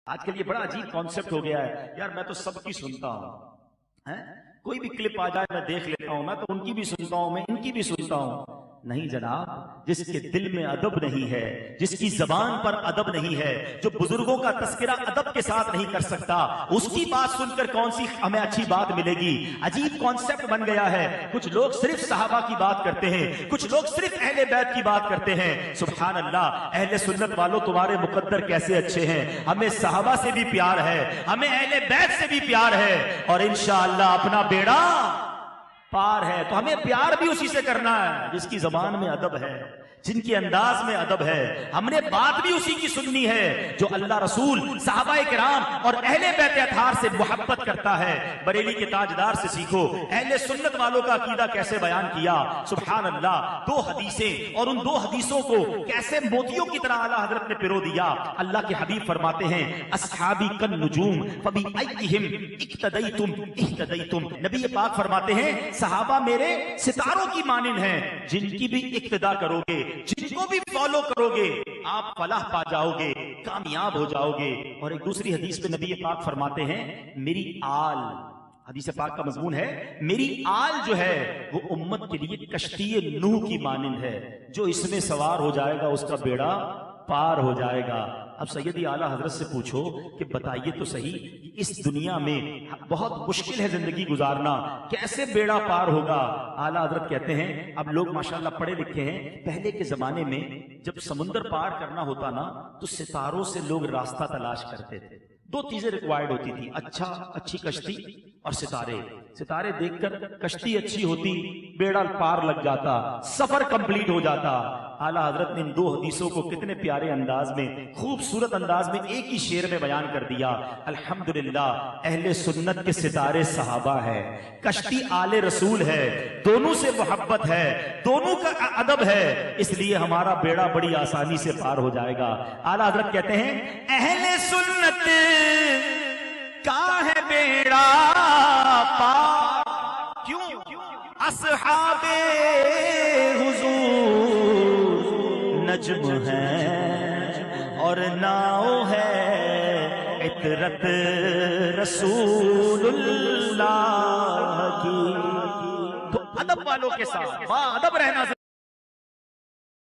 آج کل یہ بڑا عجیب کانسیپٹ ہو گیا ہے، یار میں تو سب کی سنتا ہوں، کوئی بھی کلپ آ جائے میں دیکھ لیتا ہوں، میں تو ان کی بھی سنتا ہوں، میں ان کی بھی سنتا ہوں۔ نہیں جناب، جس کے دل میں ادب نہیں ہے، جس کی زبان پر ادب نہیں ہے، جو بزرگوں کا تذکرہ ادب کے ساتھ نہیں کر سکتا، اس کی بات سن کر کون سی ہمیں اچھی بات ملے گی؟ عجیب کانسیپٹ بن گیا ہے، کچھ لوگ صرف صحابہ کی بات کرتے ہیں، کچھ لوگ صرف اہل بیت کی بات کرتے ہیں۔ سبحان اللہ، اہل سنت والوں تمہارے مقدر کیسے اچھے ہیں، ہمیں صحابہ سے بھی پیار ہے، ہمیں اہل بیت سے بھی پیار ہے، اور انشاءاللہ اپنا بیڑا پار ہے۔ تو ہمیں پیار بھی اسی سے کرنا ہے جس کی زبان میں ادب ہے، جن کے انداز میں ادب ہے۔ ہم نے بات بھی اسی کی سننی ہے جو اللہ رسول، صحابہ کرام اور اہل بیت اطہار سے محبت کرتا ہے۔ بریلی کے تاجدار سے سیکھو اہل سنت والوں کا عقیدہ کیسے بیان کیا۔ سبحان اللہ، دو حدیثیں اور ان دو حدیثوں کو کیسے موتیوں کی طرح اعلیٰ حضرت نے پرو دیا۔ اللہ کے حبیب فرماتے ہیں اصحابی کالنجوم فبأیہم اقتدیتم اہتدیتم۔ نبی پاک فرماتے ہیں صحابہ میرے ستاروں کی مانند ہیں، جن کی بھی اقتدا کرو گے، جن کو بھی فالو کرو گے، آپ فلاح پا جاؤ گے، کامیاب ہو جاؤ گے۔ اور ایک دوسری حدیث میں نبی پاک فرماتے ہیں میری آل، حدیث پاک کا مضمون ہے میری آل جو ہے وہ امت کے لیے کشتی نوح کی مانند ہے، جو اس میں سوار ہو جائے گا اس کا بیڑا پار ہو جائے گا۔ اب سیدی اعلیٰ حضرت سے پوچھو کہ بتائیے تو صحیح، اس دنیا میں بہت مشکل ہے زندگی گزارنا، کیسے بیڑا پار ہوگا؟ اعلیٰ حضرت کہتے ہیں اب لوگ ماشاءاللہ پڑھے لکھے ہیں، پہلے کے زمانے میں جب سمندر پار کرنا ہوتا نا تو ستاروں سے لوگ راستہ تلاش کرتے تھے۔ دو چیزیں ریکوائرڈ ہوتی تھی، اچھی کشتی اور ستارے۔ ستارے دیکھ کر کشتی اچھی ہوتی، بیڑا پار لگ جاتا، سفر کمپلیٹ ہو جاتا۔ اعلیٰ حضرت نے ان دو حدیثوں کو کتنے پیارے انداز میں، خوبصورت انداز میں ایک ہی شعر میں بیان کر دیا۔ الحمدللہ اہل سنت کے ستارے صحابہ ہے، کشتی آل رسول ہے، دونوں سے محبت ہے، دونوں کا ادب ہے، اس لیے ہمارا بیڑا بڑی آسانی سے پار ہو جائے گا۔ اعلیٰ حضرت کہتے ہیں اہل سنت کا ہے بیڑا پار، کیوں؟ اصحاب حضور نجم ہے اور ناؤ ہے عطرت رسول اللہ کی۔ تو ادب والوں کے ساتھ با ادب رہنا